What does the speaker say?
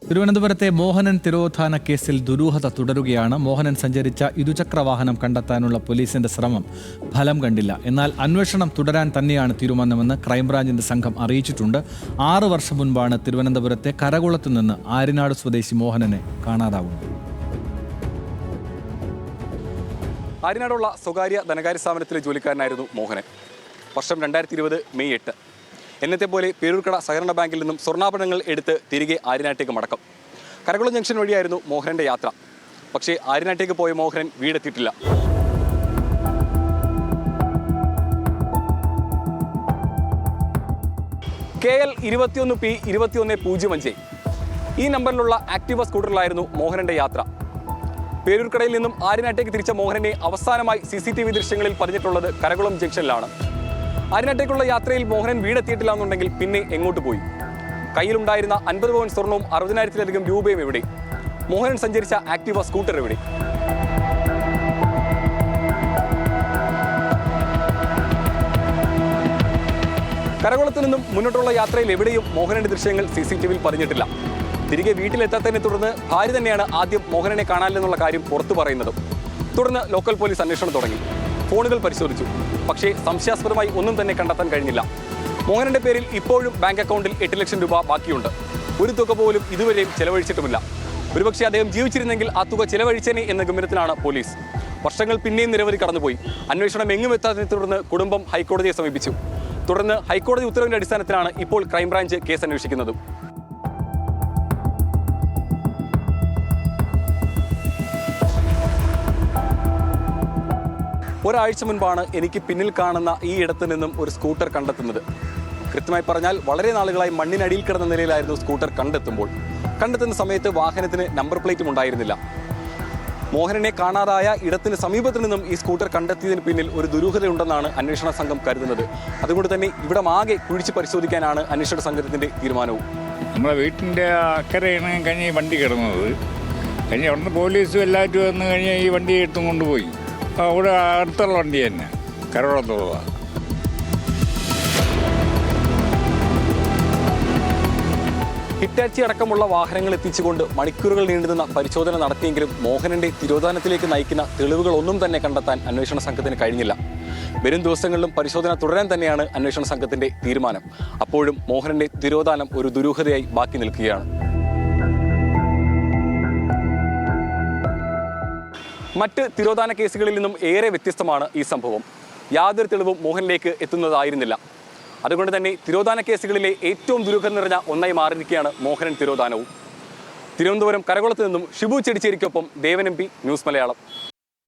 തിരുവനന്തപുരത്തെ മോഹനൻ തിരോധാന കേസിൽ ദുരൂഹത തുടരുകയാണ്. മോഹനൻ സഞ്ചരിച്ച ഇരുചക്രവാഹനം കണ്ടെത്താനുള്ള പോലീസിന്റെ ശ്രമം ഫലം കണ്ടില്ല. എന്നാൽ അന്വേഷണം തുടരാൻ തന്നെയാണ് തീരുമാനമെന്ന് ക്രൈംബ്രാഞ്ചിന്റെ സംഘം അറിയിച്ചിട്ടുണ്ട്. 6 വർഷം മുൻപാണ് തിരുവനന്തപുരത്തെ കരകുളത്തു നിന്ന് ആര്യനാട് സ്വദേശി മോഹനനെ കാണാതാവുന്നത്. ആര്യനാടുള്ള സ്വകാര്യ ധനകാര്യ സ്ഥാപനത്തിലെ ജോലിക്കാരനായിരുന്നു മോഹനൻ. വർഷം 2020 മെയ് 8. എന്നത്തെ പോലെ പേരൂർക്കട സഹകരണ ബാങ്കിൽ നിന്നും സ്വർണ്ണാഭരണങ്ങൾ എടുത്ത് തിരികെ ആര്യനാട്ടേക്ക് മടക്കം. കരകുളം ജംഗ്ഷൻ വഴിയായിരുന്നു മോഹനന്റെ യാത്ര. പക്ഷേ ആര്യനാട്ടേക്ക് പോയ മോഹനൻ വീടെത്തിയിട്ടില്ല. KL 21P 2105 ഈ നമ്പറിലുള്ള ആക്റ്റീവ സ്കൂട്ടറിലായിരുന്നു മോഹനന്റെ യാത്ര. പേരൂർക്കടയിൽ നിന്നും ആര്യനാട്ടേക്ക് തിരിച്ച മോഹനനെ അവസാനമായി CCTV ദൃശ്യങ്ങളിൽ പതിഞ്ഞിട്ടുള്ളത് കരകുളം ജംഗ്ഷനിലാണ്. ആര്യനാട്ടേക്കുള്ള യാത്രയിൽ മോഹനൻ വീടെത്തിയിട്ടില്ല എന്നുണ്ടെങ്കിൽ പിന്നെ എങ്ങോട്ട് പോയി? കയ്യിലുണ്ടായിരുന്ന 50 പവൻ സ്വർണവും 60,000-ലധികം രൂപയും എവിടെ? മോഹനൻ സഞ്ചരിച്ച ആക്റ്റീവ സ്കൂട്ടർ എവിടെ? കരകുളത്ത് നിന്നും മുന്നോട്ടുള്ള യാത്രയിൽ എവിടെയും മോഹനന്റെ ദൃശ്യങ്ങൾ CCTVയിൽ പതിഞ്ഞിട്ടില്ല. തിരികെ വീട്ടിലെത്താത്തതിനെ തുടർന്ന് ഭാര്യ തന്നെയാണ് ആദ്യം മോഹനനെ കാണാനില്ലെന്നുള്ള കാര്യം പുറത്തു പറയുന്നത്. തുടർന്ന് ലോക്കൽ പോലീസ് അന്വേഷണം തുടങ്ങി. ഫോണുകൾ പരിശോധിച്ചു. പക്ഷേ സംശയാസ്പദമായി ഒന്നും തന്നെ കണ്ടെത്താൻ കഴിഞ്ഞില്ല. മോഹനന്റെ പേരിൽ ഇപ്പോഴും ബാങ്ക് അക്കൗണ്ടിൽ 8 ലക്ഷം രൂപ ബാക്കിയുണ്ട്. ഒരു തുക പോലും ഇതുവരെയും ചെലവഴിച്ചിട്ടുമില്ല. ഒരുപക്ഷെ അദ്ദേഹം ജീവിച്ചിരുന്നെങ്കിൽ ആ തുക ചെലവഴിച്ചേനെ എന്ന ഗംഭീരത്തിലാണ് പോലീസ്. വർഷങ്ങൾ പിന്നെയും നിരവധി കടന്നുപോയി. അന്വേഷണം എങ്ങും എത്താത്തതിനെ തുടർന്ന് കുടുംബം ഹൈക്കോടതിയെ സമീപിച്ചു. തുടർന്ന് ഹൈക്കോടതി ഉത്തരവിന്റെ അടിസ്ഥാനത്തിലാണ് ഇപ്പോൾ ക്രൈംബ്രാഞ്ച് കേസ് അന്വേഷിക്കുന്നത്. ഒരാഴ്ച മുൻപാണ് എനിക്ക് പിന്നിൽ കാണുന്ന ഈ ഇടത്ത് നിന്നും ഒരു സ്കൂട്ടർ കണ്ടെത്തുന്നത്. കൃത്യമായി പറഞ്ഞാൽ വളരെ നാളുകളായി മണ്ണിനടിയിൽ കിടന്ന നിലയിലായിരുന്നു സ്കൂട്ടർ കണ്ടെത്തുന്ന സമയത്ത് വാഹനത്തിന് നമ്പർ പ്ലേറ്റും ഉണ്ടായിരുന്നില്ല. മോഹനനെ കാണാതായ ഇടത്തിന് സമീപത്തു നിന്നും ഈ സ്കൂട്ടർ കണ്ടെത്തിയതിന് പിന്നിൽ ഒരു ദുരൂഹതയുണ്ടെന്നാണ് അന്വേഷണ സംഘം കരുതുന്നത്. അതുകൊണ്ട് തന്നെ ഇവിടെ ആകെ കുഴിച്ച് പരിശോധിക്കാനാണ് അന്വേഷണ സംഘത്തിന്റെ തീരുമാനവും. നമ്മളെ വീട്ടിൻ്റെ അക്കരെയാണ് കഴിഞ്ഞ വണ്ടി കിടന്നത്. കഴിഞ്ഞ അവിടുന്ന് പോലീസും എല്ലാവരും വന്ന് കഴിഞ്ഞ ഈ വണ്ടി എടുത്തും കൊണ്ടുപോയി. അവിടെ അടുത്തുള്ള വണ്ടി തന്നെ കരകുളത്തുള്ള. ഹിറ്റാച്ചി അടക്കമുള്ള വാഹനങ്ങൾ എത്തിച്ചുകൊണ്ട് മണിക്കൂറുകൾ നീണ്ടുനിന്ന പരിശോധന നടത്തിയെങ്കിലും മോഹനന്റെ തിരോധാനത്തിലേക്ക് നയിക്കുന്ന തെളിവുകളൊന്നും തന്നെ കണ്ടെത്താൻ അന്വേഷണ സംഘത്തിന് കഴിഞ്ഞില്ല. വരും ദിവസങ്ങളിലും പരിശോധന തുടരാൻ തന്നെയാണ് അന്വേഷണ സംഘത്തിന്റെ തീരുമാനം. അപ്പോഴും മോഹനന്റെ തിരോധാനം ഒരു ദുരൂഹതയായി ബാക്കി നിൽക്കുകയാണ്. മറ്റ് തിരോധാന കേസുകളിൽ നിന്നും ഏറെ വ്യത്യസ്തമാണ് ഈ സംഭവം. യാതൊരു തെളിവും മോഹനിലേക്ക് എത്തുന്നതായിരുന്നില്ല. അതുകൊണ്ട് തന്നെ തിരോധാന കേസുകളിലെ ഏറ്റവും ദുരൂഹത നിറഞ്ഞ ഒന്നായി മാറിയിരിക്കുകയാണ് മോഹനൻ തിരോധാനവും. തിരുവനന്തപുരം കരകുളത്ത് നിന്നും ഷിബു ചെടിച്ചേരിക്കൊപ്പം ദേവൻ MP, ന്യൂസ് മലയാളം.